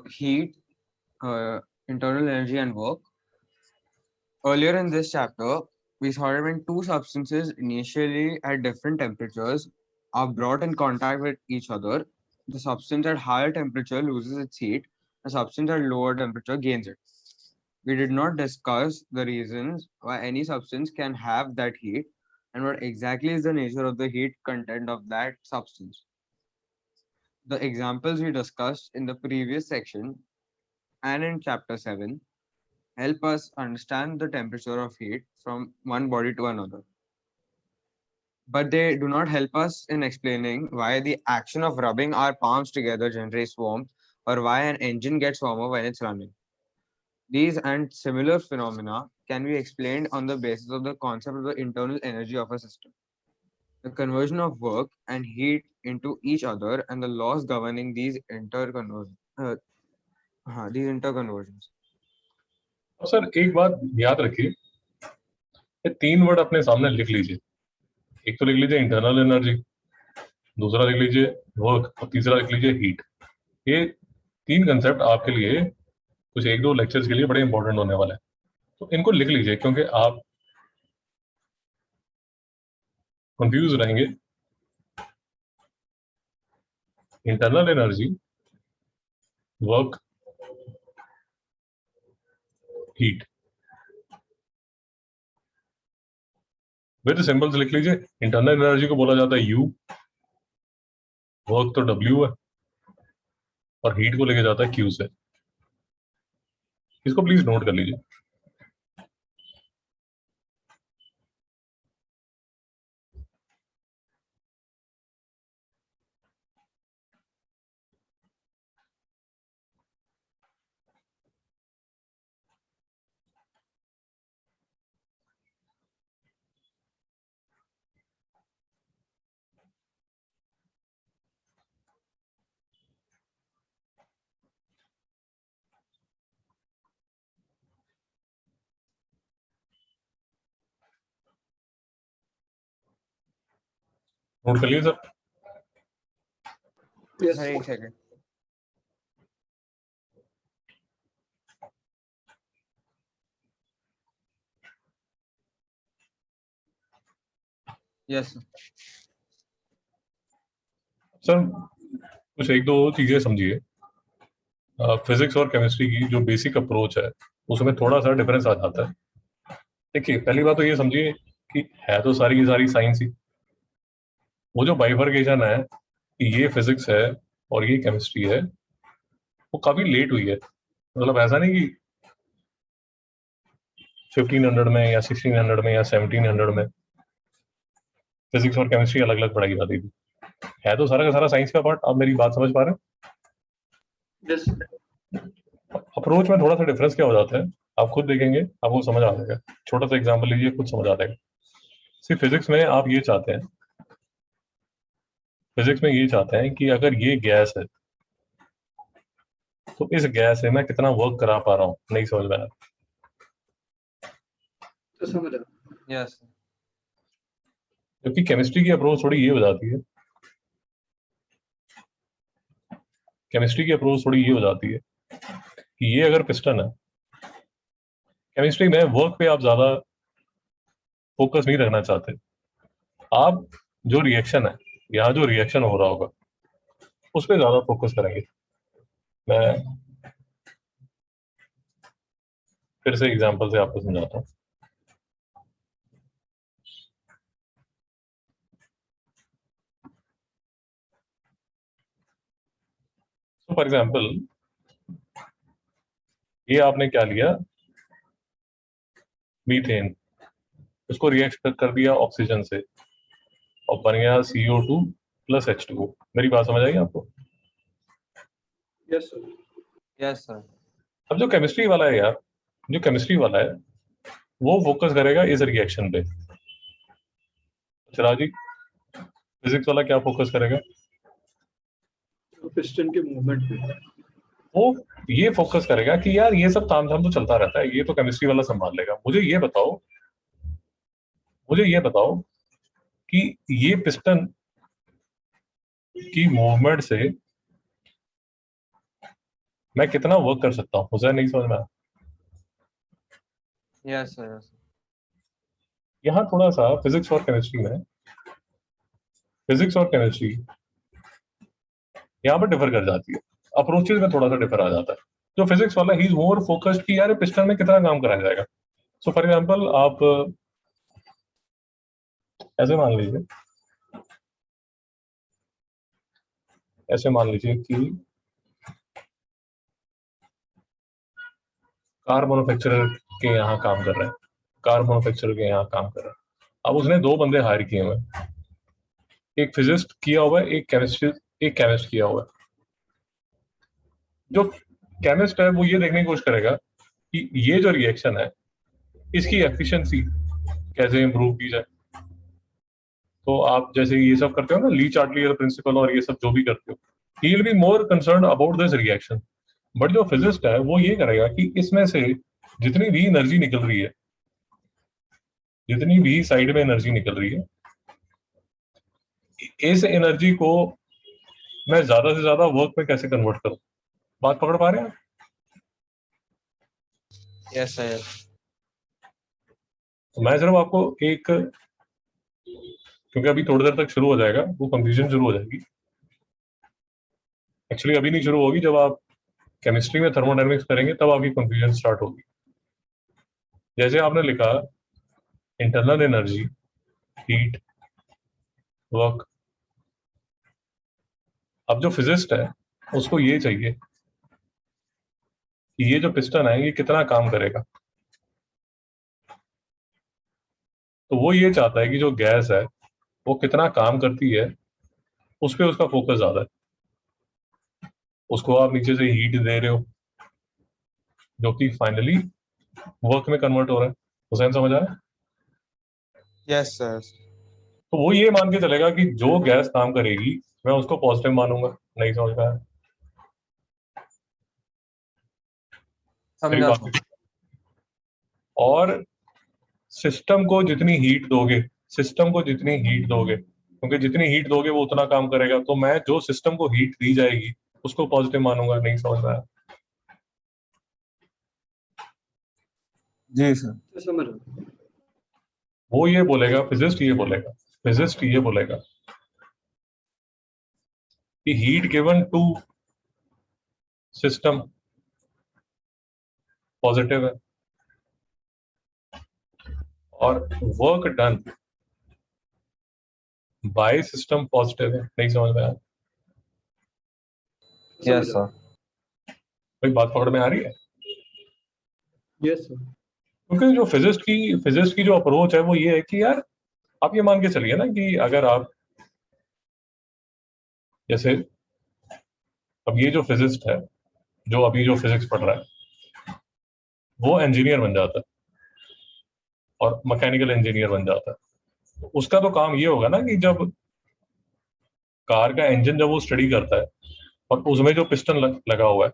Heat, internal energy, and work. Earlier in this chapter, we saw that when two substances initially at different temperatures are brought in contact with each other, the substance at higher temperature loses its heat, the substance at lower temperature gains it. We did not discuss the reasons why any substance can have that heat and what exactly is the nature of the heat content of that substance. The examples we discussed in the previous section and in chapter 7 help us understand the temperature of heat from one body to another. But they do not help us in explaining why the action of rubbing our palms together generates warmth or why an engine gets warmer when it's running. These and similar phenomena can be explained on the basis of the concept of the internal energy of a system, the conversion of work and heat into each other, and the laws governing these interconversions. तो sir एक बात याद रखिए, ये तीन word अपने सामने लिख लीजिए। एक तो लिख लीजिए इंटरनल एनर्जी, दूसरा लिख लीजिए वर्क और तीसरा लिख लीजिए हीट। ये तीन कंसेप्ट आपके लिए कुछ एक दो लेक्चर्स के लिए बड़े इंपॉर्टेंट होने वाले हैं, तो इनको लिख लीजिए क्योंकि आप कंफ्यूज रहेंगे। Internal energy, work, heat, with symbols लिख लीजिए। इंटरनल एनर्जी को बोला जाता है यू, वर्क तो डब्ल्यू है और हीट को लेके जाता है क्यू से। इसको प्लीज नोट कर लीजिए। नोट कर लिए सर? सर एक सेकंड। यस सर कुछ एक दो चीजें समझिए। फिजिक्स और केमिस्ट्री की जो बेसिक अप्रोच है उसमें थोड़ा सा डिफरेंस आ जाता है। देखिए, पहली बात तो ये समझिए कि है तो सारी की सारी साइंस ही। वो जो बाइफर्केशन है कि ये फिजिक्स है और ये केमिस्ट्री है, वो काफी लेट हुई है। मतलब ऐसा नहीं कि 1500 में या 1600 में या 1700 में फिजिक्स और केमिस्ट्री अलग अलग पढ़ाई जाती थी। है तो सारा का सारा साइंस का पार्ट। आप मेरी बात समझ पा रहे हैं? यस। अप्रोच में थोड़ा सा डिफरेंस क्या हो जाता है आप खुद देखेंगे, आपको समझ आ जाएगा। छोटा सा एग्जांपल लीजिए, खुद समझ आ जाएगा। सिर्फ फिजिक्स में आप ये चाहते हैं, फिजिक्स में ये चाहते हैं कि अगर ये गैस है तो इस गैस से मैं कितना वर्क करा पा रहा हूँ। नहीं समझ में आया तो समझ आ। यस जबकि केमिस्ट्री की अप्रोच थोड़ी ये हो जाती है, केमिस्ट्री की अप्रोच थोड़ी ये हो जाती है कि ये अगर पिस्टन है, केमिस्ट्री में वर्क पे आप ज्यादा फोकस नहीं रखना चाहते। आप जो रिएक्शन है, यहाँ जो रिएक्शन हो रहा होगा उस पर ज्यादा फोकस करेंगे। मैं फिर से एग्जांपल से आपको समझाता हूँ। फॉर एग्जाम्पल, ये आपने क्या लिया, मीथेन, इसको रिएक्ट कर दिया ऑक्सीजन से और बन गया CO2 प्लस H2O। मेरी बात समझ आई आपको? Yes sir. Yes sir. अब जो केमिस्ट्री वाला है यार, जो केमिस्ट्री वाला है वो फोकस करेगा इस रिएक्शन पे। चिराग जी, फिजिक्स वाला क्या फोकस करेगा? पिस्टन के मूवमेंट पे। वो ये फोकस करेगा कि यार ये सब तामझाम तो चलता रहता है, ये तो केमिस्ट्री वाला संभाल लेगा। मुझे ये बताओ कि ये पिस्टन की मूवमेंट से मैं कितना वर्क कर सकता हूँ, मुझे नहीं समझ में आया। Yes, sir. Yes. यहाँ थोड़ा सा फिजिक्स और केमिस्ट्री में, फिजिक्स और केमिस्ट्री यहाँ पर डिफर कर जाती है, अप्रोचेज में थोड़ा सा डिफर आ जाता है। जो फिजिक्स वाला ही इज मोर फोकस्ड कि यार पिस्टन में कितना काम कराया जाएगा। सो फॉर एग्जांपल आप ऐसे मान लीजिए, ऐसे मान लीजिए कि कार मैन्युफैक्चरर के यहाँ काम कर रहे हैं, कार मैन्युफैक्चरर के यहाँ काम कर रहे हैं। अब उसने दो बंदे हायर किए हुए हैं, एक फिजिस्ट किया हुआ है, एक केमिस्ट किया हुआ है। जो केमिस्ट है वो ये देखने की कोशिश करेगा कि ये जो रिएक्शन है इसकी एफिशिएंसी कैसे इंप्रूव की जाए। तो आप जैसे ये सब करते हो ना, ली चार्टलियर प्रिंसिपल और ये सब जो भी करते हो, he will be more concern about this reaction. But जो फिजिस्ट है वो ये करेगा कि इसमें से जितनी भी एनर्जी निकल रही है, जितनी भी साइड में एनर्जी निकल रही है, इस एनर्जी को मैं ज्यादा से ज्यादा वर्क में कैसे कन्वर्ट करूं। बात पकड़ पा रहे हैं? Yes, sir. Yes. तो मैं सिर्फ आपको एक, क्योंकि अभी थोड़ी देर तक शुरू हो जाएगा, वो कंफ्यूजन शुरू हो जाएगी। एक्चुअली अभी नहीं शुरू होगी, जब आप केमिस्ट्री में थर्मोडायनेमिक्स करेंगे तब आपकी कंफ्यूजन स्टार्ट होगी। जैसे आपने लिखा इंटरनल एनर्जी, हीट, वर्क। अब जो फिजिस्ट है उसको ये चाहिए कि ये जो पिस्टन है ये कितना काम करेगा। तो वो ये चाहता है कि जो गैस है वो कितना काम करती है, उस पर उसका फोकस ज्यादा है। उसको आप नीचे से हीट दे रहे हो जो कि फाइनली वर्क में कन्वर्ट हो रहा है। हुसैन समझ आ रहा है? Yes, sir. तो वो ये मान के चलेगा कि जो गैस काम करेगी मैं उसको पॉजिटिव मानूंगा। नहीं समझ में आया? मेरी समझा बात sir. नहीं। और सिस्टम को जितनी हीट दोगे, सिस्टम को जितनी हीट दोगे, क्योंकि जितनी हीट दोगे वो उतना काम करेगा, तो मैं जो सिस्टम को हीट दी जाएगी उसको पॉजिटिव मानूंगा। नहीं समझ में आया? जी sir. समझ रहा। वो ये बोलेगा, फिजिस्ट ये बोलेगा, फिजिस्ट ये बोलेगा कि heat given to system positive है और work done by system positive है। नहीं समझ में आया? Yes, sir. कोई बात पकड़ में आ रही है? Yes sir. क्योंकि जो फिजिस्ट की जो अप्रोच है वो ये है कि यार आप ये मान के चलिए ना कि अगर आप जैसे, अब ये जो फिजिस्ट है जो अभी जो फिजिक्स पढ़ रहा है वो इंजीनियर बन जाता है और मैकेनिकल इंजीनियर बन जाता है। तो उसका तो काम ये होगा ना कि जब कार का इंजन जब वो स्टडी करता है और उसमें जो पिस्टन लगा हुआ है,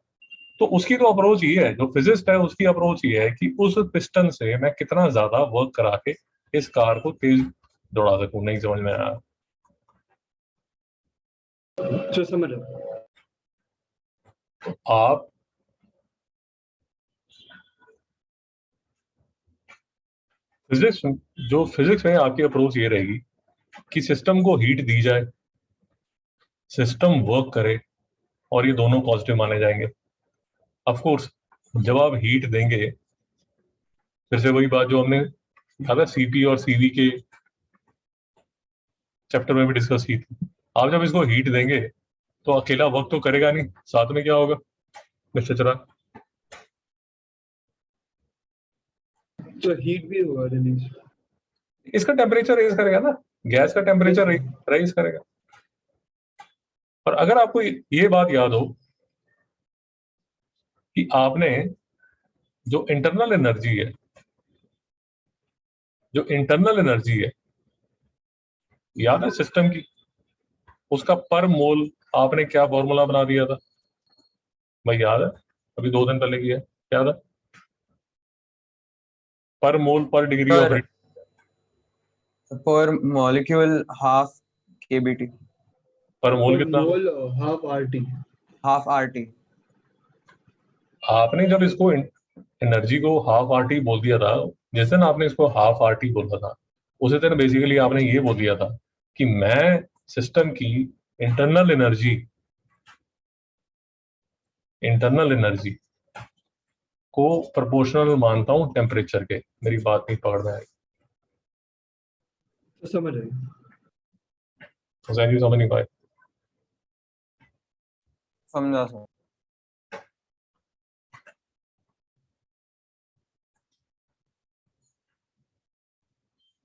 तो उसकी तो अप्रोच ये है, जो फिजिस्ट है उसकी अप्रोच ये है कि उस पिस्टन से मैं कितना ज्यादा वर्क करा के इस कार को तेज दौड़ा सकूं। नहीं समझ में आया? अच्छा समझ रहा। आप फिजिक्स में आपकी अप्रोच ये रहेगी कि सिस्टम को हीट दी जाए, सिस्टम वर्क करे और ये दोनों पॉजिटिव माने जाएंगे। ऑफ कोर्स जब आप हीट देंगे, फिर से वही बात जो हमने याद है सीपी और सीवी के चैप्टर में भी डिस्कस की थी, आप जब इसको हीट देंगे तो अकेला वर्क तो करेगा नहीं, साथ में क्या होगा मिस्टर चिराग? तो हीट भी होगा रिलीज। इसका टेम्परेचर रेज करेगा ना, गैस का टेम्परेचर रेज करेगा। और अगर आपको ये बात याद हो कि आपने जो इंटरनल एनर्जी है, जो इंटरनल एनर्जी है याद है सिस्टम की, उसका पर मोल आपने क्या फॉर्मूला बना दिया था भाई? याद है? अभी 2 दिन पहले किया, याद है? पर मोल पर degree of Per molecule half kBT. पर मोल कितना? मोल हाफ आरटी। Half RT. आपने जब इसको एनर्जी को हाफ आरटी बोल दिया था, जिस दिन आपने इसको हाफ आरटी बोला था उसी दिन बेसिकली आपने ये बोल दिया था कि मैं सिस्टम की इंटरनल एनर्जी को प्रोपोर्शनल मानता हूं टेम्परेचर के। मेरी बात नहीं पकड़ में आई? तो समझ आई। हुसैन जी समझ नहीं पाए? समझा सर।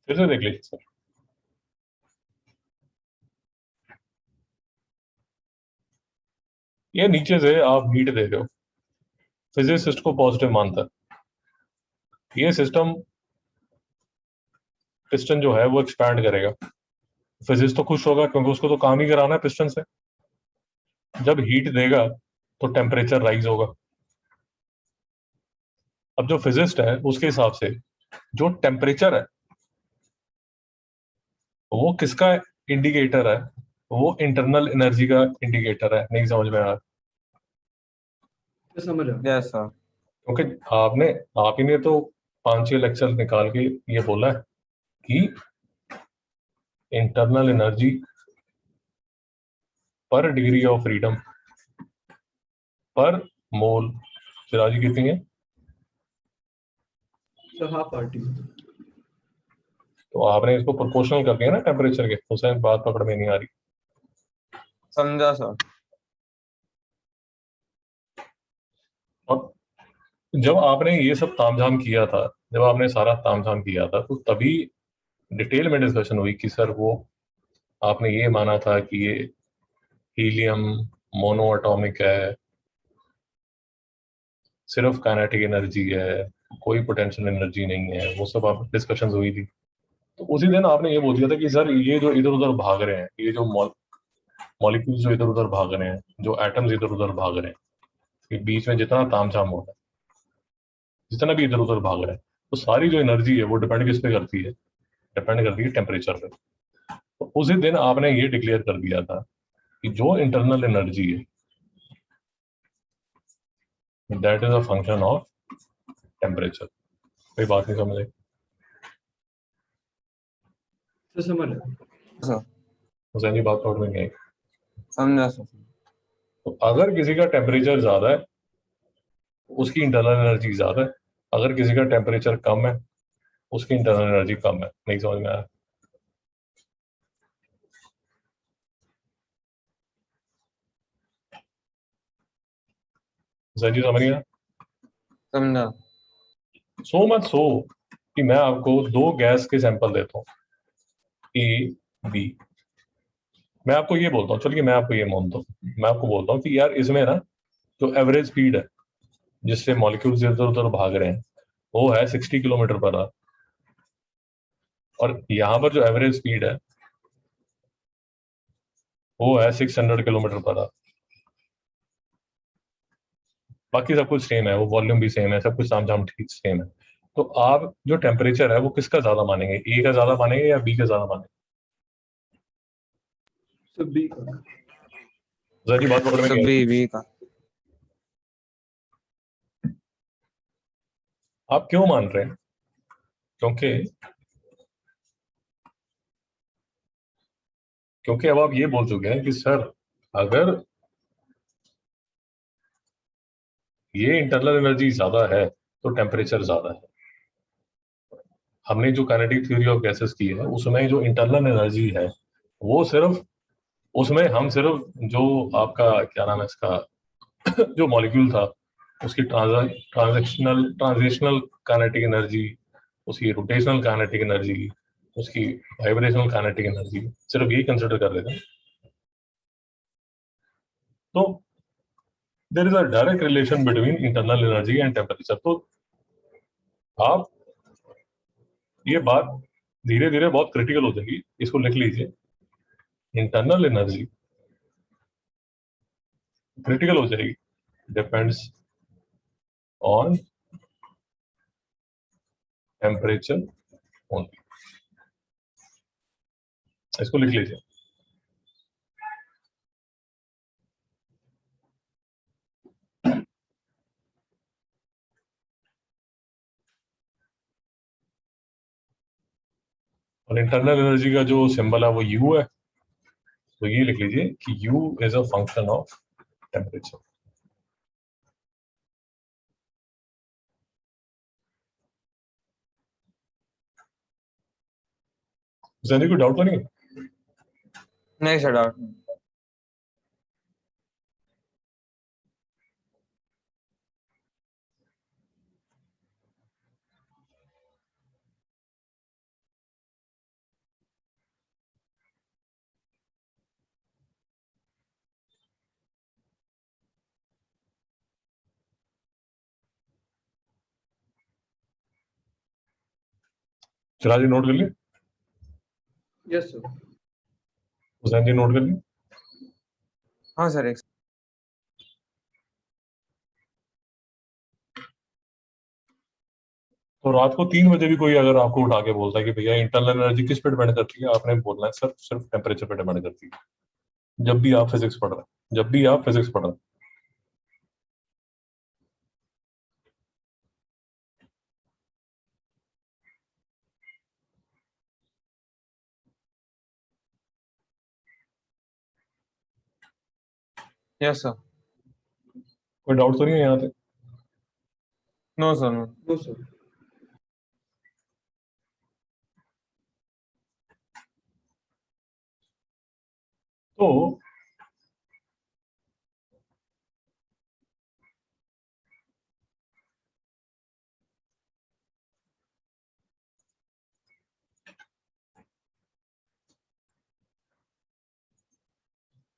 फिर से देख लीजिए सर। ये नीचे से आप हीट दे रहे हो, फिजिसिस्ट को पॉजिटिव मानता है, ये सिस्टम पिस्टन जो है वो एक्सपैंड करेगा, फिजिस्ट तो खुश होगा क्योंकि उसको तो काम ही कराना है पिस्टन से। जब हीट देगा तो टेम्परेचर राइज होगा। अब जो फिजिस्ट है उसके हिसाब से जो टेम्परेचर है वो किसका इंडिकेटर है? वो इंटरनल एनर्जी का इंडिकेटर है। नहीं समझ में आ रहा? तो समझ आ। Yes sir. क्योंकि आप ही ने तो 5-6 लेक्चर निकाल के ये बोला है कि इंटरनल एनर्जी पर डिग्री ऑफ फ्रीडम पर मोल सिराजी कितनी है? तो हाफ आरटी। तो आपने इसको प्रोपोर्शनल कर दिया ना टेम्परेचर के। हुसैन बात पकड़ में नहीं आ रही? समझा सर। और जब आपने ये सब तामझाम किया था, जब आपने सारा तामझाम किया था तो तभी डिटेल में डिस्कशन हुई कि सर वो आपने ये माना था कि ये हीलियम मोनो एटॉमिक है, सिर्फ काइनेटिक एनर्जी है, कोई पोटेंशियल एनर्जी नहीं है, वो सब आप डिस्कशन हुई थी। तो उसी दिन आपने ये बोल दिया था कि सर ये जो इधर उधर भाग रहे हैं, ये जो मॉलिक्यूल्स जो इधर उधर भाग रहे हैं, जो एटम्स इधर उधर भाग रहे हैं, ये बीच में जितना तामझाम हो रहा है, जितना भी इधर उधर भाग रहा है, तो सारी जो एनर्जी है वो डिपेंड किस पे करती है? डिपेंड करती है टेम्परेचर पे। तो उसी दिन आपने ये डिक्लेयर कर दिया था कि जो इंटरनल एनर्जी है that is a function of temperature. कोई बात नहीं समझ आई? तो समझ आ। सर हुसैन जी बात पकड़ में नहीं आई? समझा सर। तो अगर किसी का टेम्परेचर ज्यादा है तो उसकी इंटरनल एनर्जी ज्यादा है, अगर किसी का टेम्परेचर कम है उसकी इंटरनल एनर्जी कम है। नहीं समझ में आया? हुसैन जी समझ नहीं आया? समझा। सो मत सो कि मैं आपको दो गैस के सैंपल देता हूँ, ए बी। मैं आपको ये बोलता हूँ, चलिए मैं आपको ये मानता हूँ, मैं आपको बोलता हूँ कि यार इसमें ना जो एवरेज स्पीड है जिससे मॉलिक्यूल्स इधर उधर भाग रहे हैं वो है 60 किलोमीटर पर आवर, और यहाँ पर जो एवरेज स्पीड है वो है 600 किलोमीटर पर आवर। बाकी सब कुछ सेम है, वो वॉल्यूम भी सेम है, सब कुछ तामझाम ठीक सेम है। तो आप जो टेम्परेचर है वो किसका ज्यादा मानेंगे? ए का ज्यादा मानेंगे या बी का ज्यादा मानेंगे? तो बी का। जरा बात पकड़ में तो नहीं आई? बी का। आप क्यों मान रहे हैं? क्योंकि क्योंकि अब आप ये बोल चुके हैं कि सर अगर ये इंटरनल एनर्जी ज्यादा है तो टेम्परेचर ज्यादा है। हमने जो काइनेटिक थ्योरी ऑफ गैसेस की है उसमें जो इंटरनल एनर्जी है वो सिर्फ, उसमें हम सिर्फ जो आपका क्या नाम है इसका जो मॉलिक्यूल था उसकी ट्रांजिशनल काइनेटिक एनर्जी, उसकी रोटेशनल काइनेटिक एनर्जी, उसकी वाइब्रेशनल काइनेटिक एनर्जी, सिर्फ यही कंसिडर कर रहे थे। तो there is a direct relation between internal energy and temperature. तो आप ये बात धीरे धीरे बहुत क्रिटिकल हो जाएगी, इसको लिख लीजिए। इंटरनल एनर्जी क्रिटिकल हो जाएगी, डिपेंड्स ऑन टेम्परेचर ओनली। इसको लिख लीजिए। और इंटरनल एनर्जी का जो सिंबल है वो U है, तो ये लिख लीजिए कि U is a function of temperature. Sir कोई डाउट तो नहीं? नहीं सर, डाउट नहीं। चिराग जी नोट कर लिए? Yes, sir. हुसैन जी नोट कर लिए? हाँ सर, एक तो रात को 3 बजे भी कोई अगर आपको उठा के बोलता है कि भैया इंटरनल एनर्जी किस पे डिपेंड करती है, आपने बोलना है सर सिर्फ टेम्परेचर पे डिपेंड करती है। जब भी आप फिजिक्स पढ़ रहे हैं, जब भी आप फिजिक्स पढ़ रहे हैं। Yes sir. कोई डाउट तो नहीं है यहाँ पे? No sir, no. No, sir.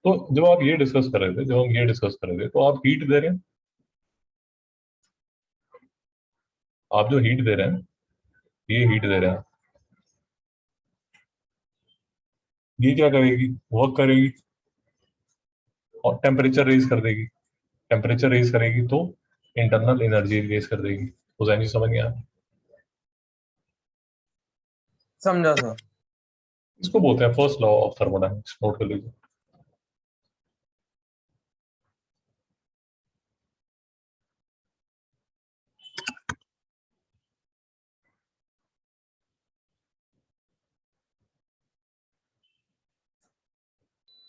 तो जब आप ये डिस्कस कर रहे थे, जब हम ये डिस्कस कर रहे थे, तो आप हीट दे रहे हैं। आप जो हीट दे रहे हैं, ये हीट दे रहे हैं, ये क्या करेगी? वर्क करेगी और टेम्परेचर रेज कर देगी। टेम्परेचर रेज करेगी तो इंटरनल एनर्जी रेज कर देगी। तो जैन जी समझ नहीं आया? समझा सर। इसको बोलते हैं first law of thermodynamics. Note कर लीजिए।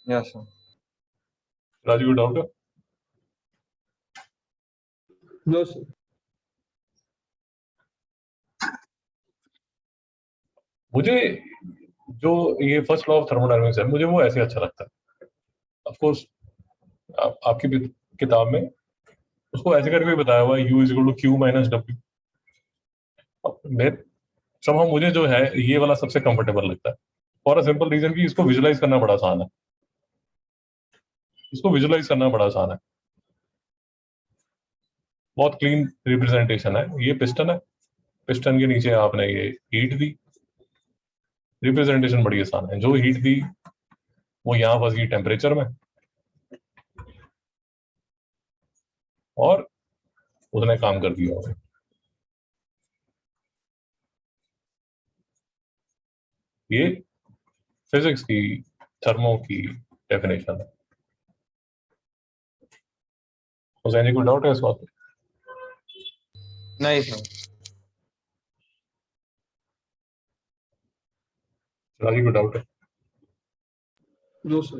Yes sir. राजू को डाउट है? No, sir. मुझे जो ये फर्स्ट लॉ ऑफ थर्मोडायनेमिक्स है, मुझे वो ऐसे अच्छा लगता है। ऑफ कोर्स आपकी किताब में उसको ऐसे करके बताया हुआ है, U is equal to Q minus W। मैं समझ, मुझे जो है ये वाला सबसे कंफर्टेबल लगता है, फॉर अ सिंपल रीजन कि इसको विजुलाइज करना बड़ा आसान है। इसको विजुलाइज करना बड़ा आसान है, बहुत क्लीन रिप्रेजेंटेशन है। ये पिस्टन है, पिस्टन के नीचे आपने ये हीट दी। रिप्रेजेंटेशन बड़ी आसान है। जो हीट दी वो यहाँ फंस गई टेम्परेचर में, और उसने काम कर दिया। ये फिजिक्स की, थर्मो की डेफिनेशन है। हुसैन जी कोई डाउट है इस बात पे? नहीं सर। राजी को डाउट है? No, sir.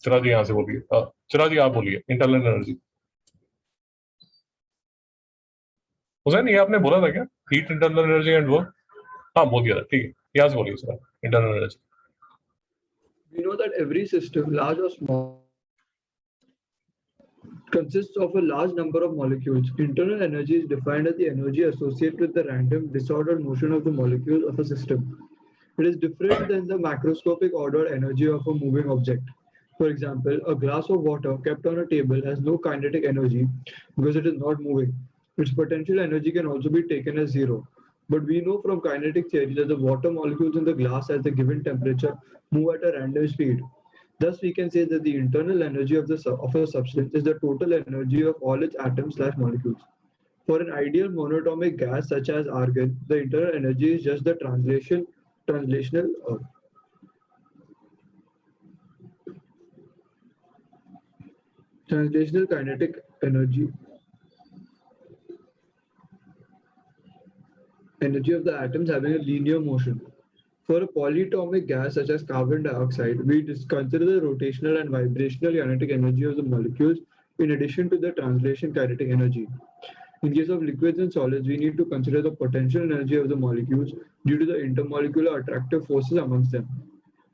चिराग जी यहाँ से बोलिए। चिराग जी आप बोलिए इंटरनल एनर्जी। हुसैन ये आपने बोला था क्या, heat, internal energy and work? हाँ बोल दिया था, ठीक है। यहाँ से बोलिए sir, internal energy. We know that every system, large or small, consists of a large number of molecules. Internal energy is defined as the energy associated with the random, disordered motion of the molecules of a system. It is different than the macroscopic ordered energy of a moving object. For example, a glass of water kept on a table has no kinetic energy because it is not moving. Its potential energy can also be taken as zero. But we know from kinetic theory that the water molecules in the glass at the given temperature move at a random speed. Thus, we can say that the internal energy of a substance is the total energy of all its atoms/molecules. For an ideal monatomic gas such as argon, the internal energy is just the translational. Translational kinetic energy. Energy of the atoms having a linear motion. For a polyatomic gas such as carbon dioxide, we consider the rotational and vibrational kinetic energy of the molecules in addition to the translation kinetic energy. In case of liquids and solids, we need to consider the potential energy of the molecules due to the intermolecular attractive forces amongst them.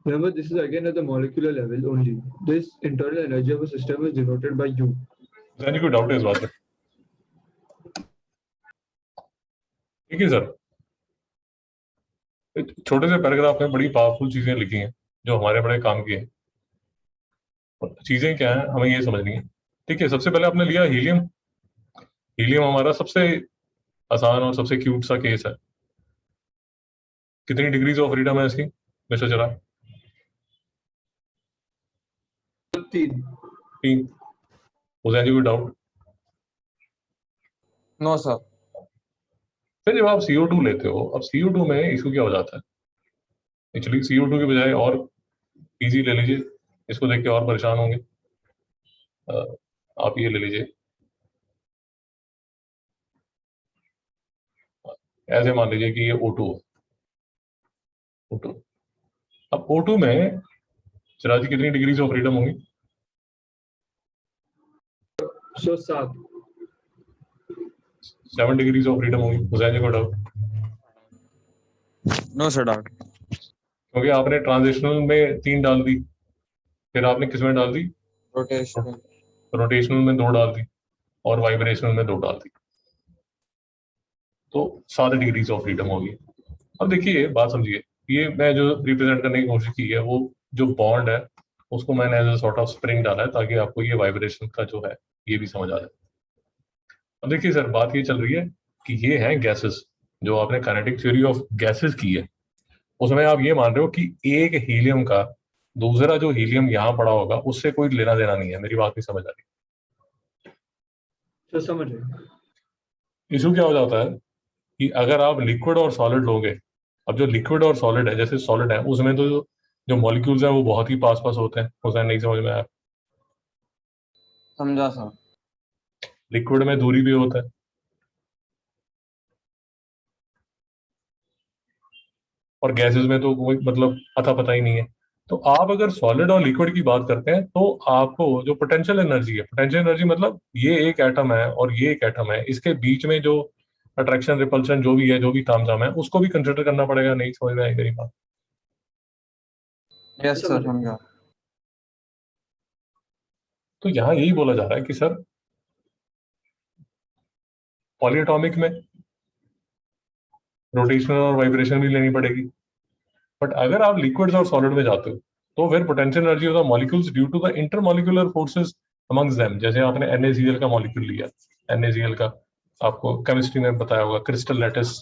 Remember, this is again at the molecular level only. This internal energy of a system is denoted by U. यानी कोई doubt है इस बात पे? ठीक है sir, छोटे से पैराग्राफ में बड़ी पावरफुल चीजें लिखी हैं जो हमारे बड़े काम की हैं। चीजें क्या है हमें ये समझनी है। ठीक है, सबसे पहले आपने लिया हीलियम। हीलियम हमारा सबसे आसान और सबसे क्यूट सा केस है। कितनी डिग्रीज ऑफ फ्रीडम है इसकी मिस्टर चिराग? 3। उसे कोई डाउट? No sir. फिर जब आप CO2 लेते हो, अब CO2 में इशू क्या हो जाता है? एक्चुअली CO2 के बजाय और इजी ले लीजिए, इसको देख के और परेशान होंगे। आप ये ले लीजिए, ऐसे मान लीजिए कि ये O2 है। O2, अब O2 में चिराग जी कितनी डिग्रीज ऑफ फ्रीडम होंगी? 7 डिग्रीज ऑफ फ्रीडम होगी। हुसैन जी को डाउट? No sir doubt. क्योंकि आपने ट्रांजिशनल में 3 डाल दी, फिर आपने किसमें डाल दी? रोटेशनल में 2 डाल दी और वाइब्रेशनल में 2 डाल दी, तो 7 डिग्रीज ऑफ फ्रीडम होगी। अब देखिए बात समझिए, ये मैं जो रिप्रेजेंट करने की कोशिश की है वो जो बॉन्ड है उसको मैंने as a sort of spring डाला है ताकि आपको ये वाइब्रेशन का जो है ये भी समझ आ जाए। अब देखिए सर, बात ये चल रही है कि ये हैं गैसेस। जो आपने काइनेटिक थ्योरी ऑफ गैसेस की है उसमें आप ये मान रहे हो कि एक हीलियम का दूसरा जो हीलियम यहाँ पड़ा होगा उससे कोई लेना देना नहीं है। मेरी बात नहीं समझ आ रही? तो समझ रहे। इशू क्या हो जाता है कि अगर आप लिक्विड और सॉलिड लोगे, अब जो लिक्विड और सॉलिड है, जैसे सॉलिड है उसमें तो जो मॉलिक्यूल्स हैं वो बहुत ही पास पास होते हैं। उसे नहीं समझ में आया? समझा सर। लिक्विड में दूरी भी होता है, और गैसेस में तो कोई मतलब अता पता ही नहीं है। तो आप अगर सॉलिड और लिक्विड की बात करते हैं तो आपको जो पोटेंशियल एनर्जी है, पोटेंशियल एनर्जी मतलब ये एक एटम है और ये एक एटम है, इसके बीच में जो अट्रैक्शन रिपल्शन जो भी है, जो भी तामझाम है, उसको भी कंसिडर करना पड़ेगा। नहीं समझ में आई मेरी बात? यस सर समझा। तो यहाँ यही बोला जा रहा है कि सर पॉलीएटॉमिक में रोटेशनल और वाइब्रेशन भी लेनी पड़ेगी, बट अगर आप लिक्विड्स और सॉलिड में जाते हो तो फिर potential energy of the molecules due to the intermolecular forces amongst them. जैसे आपने NaCl का मॉलिक्यूल लिया, NaCl का आपको केमिस्ट्री में बताया होगा, क्रिस्टल लैटिस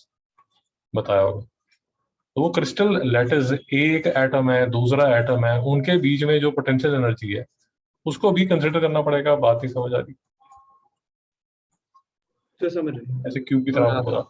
बताया होगा। तो वो क्रिस्टल लैटिस एक एटम है, दूसरा एटम है, उनके बीच में जो पोटेंशियल एनर्जी है उसको भी कंसिडर करना पड़ेगा। बात ही समझ आ रही? तो समझ रहे। ऐसे क्यूब की तरह होगा।